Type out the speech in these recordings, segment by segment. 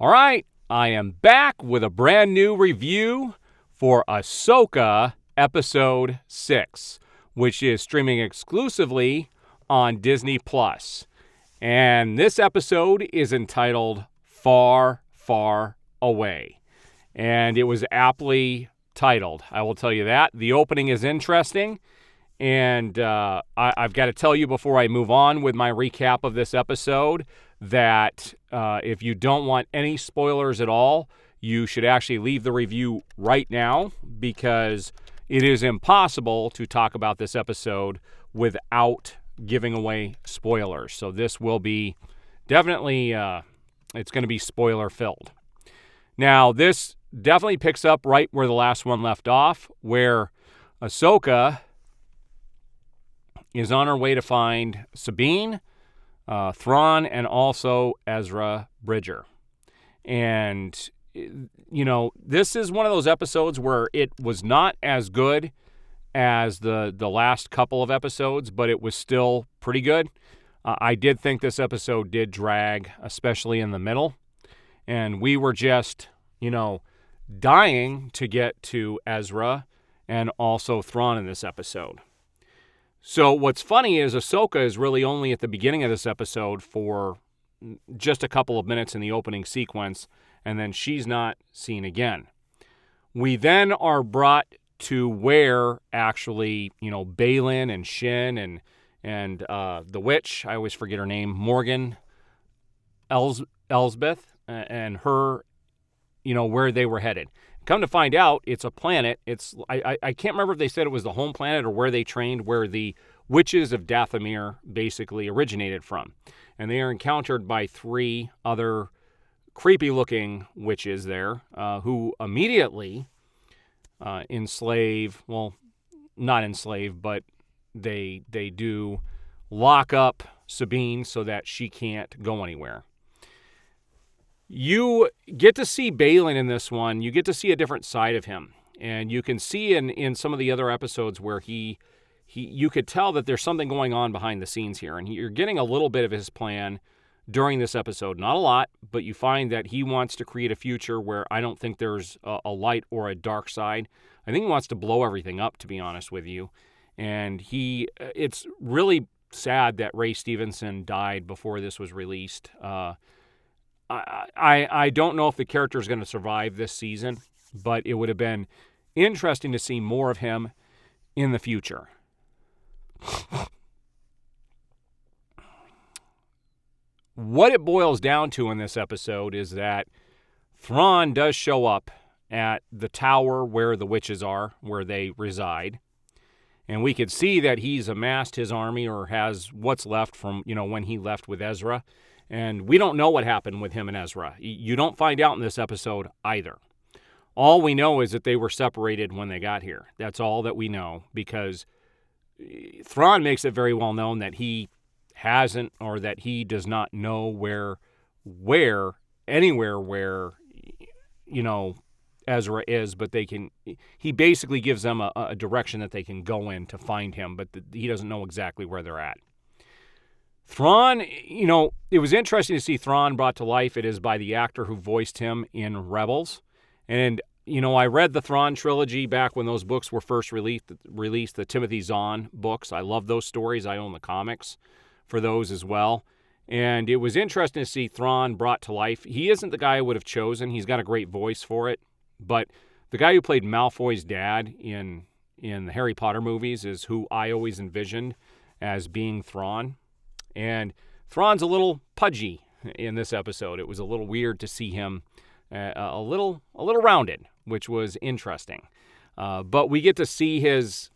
All right, I am back with a brand new review for Ahsoka Episode 6, which is streaming exclusively on Disney+. And this episode is entitled Far, Far Away. And it was aptly titled, I will tell you that. The opening is interesting. And I've got to tell you before I move on with my recap of this episode that if you don't want any spoilers at all, you should actually leave the review right now, because it is impossible to talk about this episode without giving away spoilers. So this will be definitely, it's going to be spoiler filled. Now, this definitely picks up right where the last one left off, where Ahsoka is on her way to find Sabine, Thrawn, and also Ezra Bridger. And, you know, this is one of those episodes where it was not as good as the last couple of episodes, but it was still pretty good. I did think this episode did drag, especially in the middle. And we were just, dying to get to Ezra and also Thrawn in this episode. So what's funny is Ahsoka is really only at the beginning of this episode for just a couple of minutes in the opening sequence, and then she's not seen again. We then are brought to where actually, Baylan and Shin and the witch, I always forget her name, Morgan Elsbeth, and her, where they were headed. Come to find out, it's a planet. I can't remember if they said it was the home planet or where they trained, where the witches of Dathomir basically originated from. And they are encountered by 3 other creepy-looking witches there who immediately enslave, well, not enslave, but they do lock up Sabine so that she can't go anywhere. You get to see Baylan in this one. You get to see a different side of him. And you can see in some of the other episodes where you could tell that there's something going on behind the scenes here. And you're getting a little bit of his plan during this episode. Not a lot, but you find that he wants to create a future where I don't think there's a light or a dark side. I think he wants to blow everything up, to be honest with you. And it's really sad that Ray Stevenson died before this was released. I don't know if the character is going to survive this season, but it would have been interesting to see more of him in the future. What it boils down to in this episode is that Thrawn does show up at the tower where the witches are, where they reside. And we could see that he's amassed his army, or has what's left from, when he left with Ezra. And we don't know what happened with him and Ezra. You don't find out in this episode either. All we know is that they were separated when they got here. That's all that we know, because Thrawn makes it very well known that he hasn't, or that he does not know anywhere where, Ezra is, but he basically gives them a direction that they can go in to find him, but he doesn't know exactly where they're at. Thrawn, it was interesting to see Thrawn brought to life. It is by the actor who voiced him in Rebels. And, I read the Thrawn trilogy back when those books were first released, the Timothy Zahn books. I love those stories. I own the comics for those as well. And it was interesting to see Thrawn brought to life. He isn't the guy I would have chosen. He's got a great voice for it. But the guy who played Malfoy's dad in the Harry Potter movies is who I always envisioned as being Thrawn. And Thrawn's a little pudgy in this episode. It was a little weird to see him a little rounded, which was interesting. But we get to see his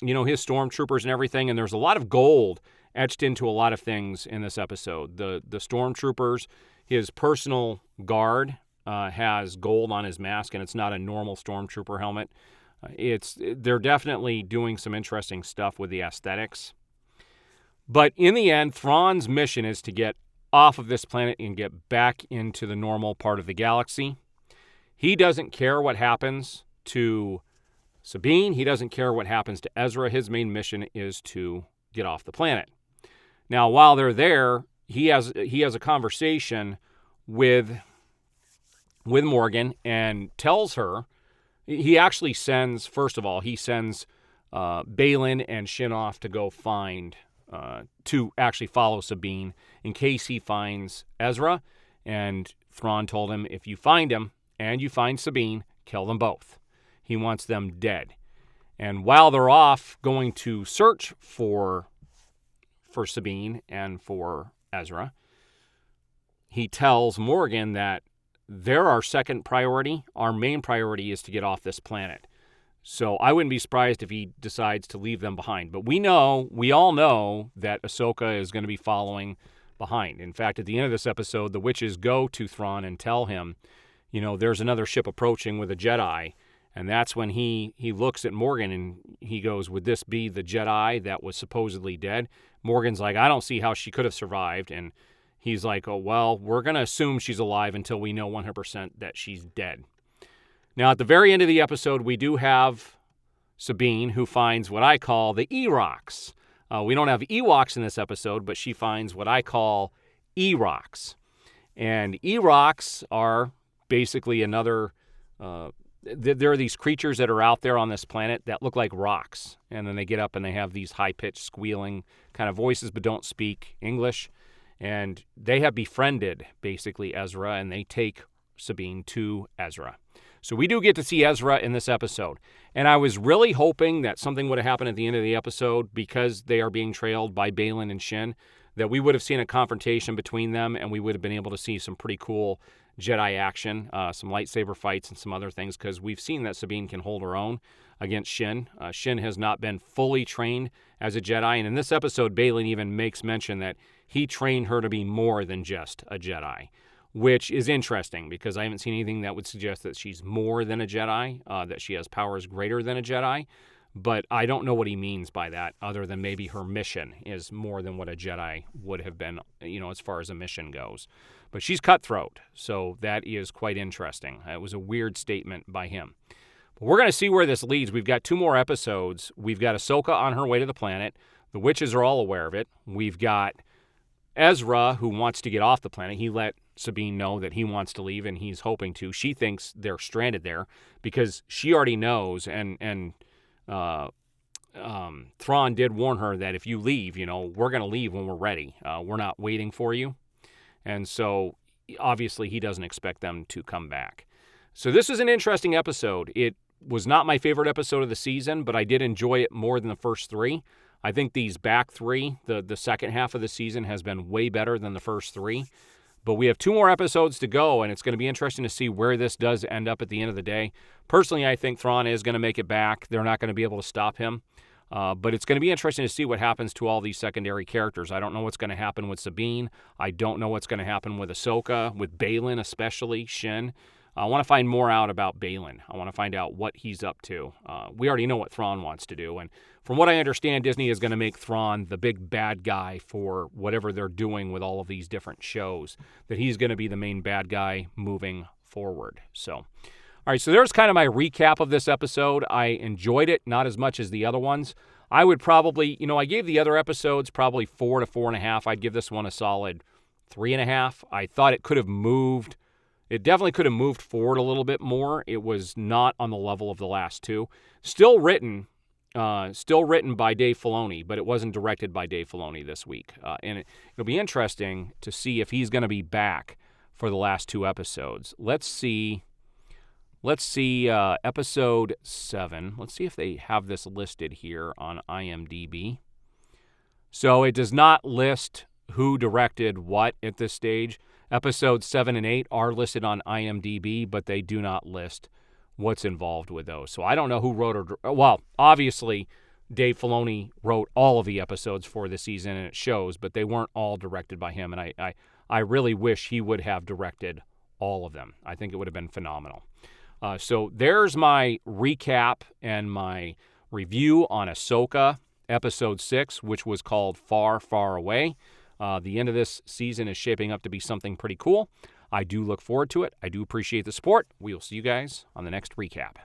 stormtroopers and everything, and there's a lot of gold etched into a lot of things in this episode. The stormtroopers, his personal guard has gold on his mask, and it's not a normal stormtrooper helmet. They're definitely doing some interesting stuff with the aesthetics. But in the end, Thrawn's mission is to get off of this planet and get back into the normal part of the galaxy. He doesn't care what happens to Sabine. He doesn't care what happens to Ezra. His main mission is to get off the planet. Now, while they're there, he has a conversation with with Morgan and tells her, he actually sends, first of all, he sends Balin and Shin off to go to actually follow Sabine in case he finds Ezra. And Thrawn told him, if you find him and you find Sabine, kill them both. He wants them dead. And while they're off going to search for Sabine and for Ezra, he tells Morgan that they're our second priority. Our main priority is to get off this planet. So I wouldn't be surprised if he decides to leave them behind. But we all know that Ahsoka is going to be following behind. In fact, at the end of this episode, the witches go to Thrawn and tell him, there's another ship approaching with a Jedi. And that's when he looks at Morgan and he goes, would this be the Jedi that was supposedly dead? Morgan's like, I don't see how she could have survived. And he's like, oh, well, we're going to assume she's alive until we know 100% that she's dead. Now, at the very end of the episode, we do have Sabine, who finds what I call the Erocks. We don't have Ewoks in this episode, but she finds what I call Erocks. And Erocks are basically another... there are these creatures that are out there on this planet that look like rocks. And then they get up and they have these high-pitched, squealing kind of voices but don't speak English. And they have befriended, basically, Ezra, and they take Sabine to Ezra. So we do get to see Ezra in this episode. And I was really hoping that something would have happened at the end of the episode because they are being trailed by Balin and Shin, that we would have seen a confrontation between them and we would have been able to see some pretty cool Jedi action, some lightsaber fights and some other things, because we've seen that Sabine can hold her own against Shin. Shin has not been fully trained as a Jedi, and in this episode, Balin even makes mention that he trained her to be more than just a Jedi, which is interesting because I haven't seen anything that would suggest that she's more than a Jedi, that she has powers greater than a Jedi, but I don't know what he means by that other than maybe her mission is more than what a Jedi would have been, as far as a mission goes. But she's cutthroat, so that is quite interesting. It was a weird statement by him. But we're going to see where this leads. We've got 2 more episodes. We've got Ahsoka on her way to the planet. The witches are all aware of it. We've got Ezra, who wants to get off the planet. He let Sabine know that he wants to leave, and he's hoping to. She thinks they're stranded there because she already knows, and Thrawn did warn her that if you leave, we're going to leave when we're ready. We're not waiting for you. And so, obviously, he doesn't expect them to come back. So this is an interesting episode. It was not my favorite episode of the season, but I did enjoy it more than the first 3. I think these back 3, the second half of the season, has been way better than the first 3. But we have 2 more episodes to go, and it's going to be interesting to see where this does end up at the end of the day. Personally, I think Thrawn is going to make it back. They're not going to be able to stop him. But it's going to be interesting to see what happens to all these secondary characters. I don't know what's going to happen with Sabine. I don't know what's going to happen with Ahsoka, with Balin especially, Shin. I want to find more out about Balin. I want to find out what he's up to. We already know what Thrawn wants to do. And from what I understand, Disney is going to make Thrawn the big bad guy for whatever they're doing with all of these different shows, that he's going to be the main bad guy moving forward. So... all right, so there's kind of my recap of this episode. I enjoyed it, not as much as the other ones. I would probably, I gave the other episodes probably 4 to 4.5. I'd give this one a solid 3.5. I thought it could have moved. It definitely could have moved forward a little bit more. It was not on the level of the last 2. Still written by Dave Filoni, but it wasn't directed by Dave Filoni this week. And it'll be interesting to see if he's going to be back for the last 2 episodes. Let's see episode 7. Let's see if they have this listed here on IMDb. So it does not list who directed what at this stage. Episodes 7 and 8 are listed on IMDb, but they do not list what's involved with those. So I don't know who wrote or... well, obviously, Dave Filoni wrote all of the episodes for the season, and it shows, but they weren't all directed by him, and I really wish he would have directed all of them. I think it would have been phenomenal. So there's my recap and my review on Ahsoka, Episode 6, which was called Far, Far Away. The end of this season is shaping up to be something pretty cool. I do look forward to it. I do appreciate the support. We will see you guys on the next recap.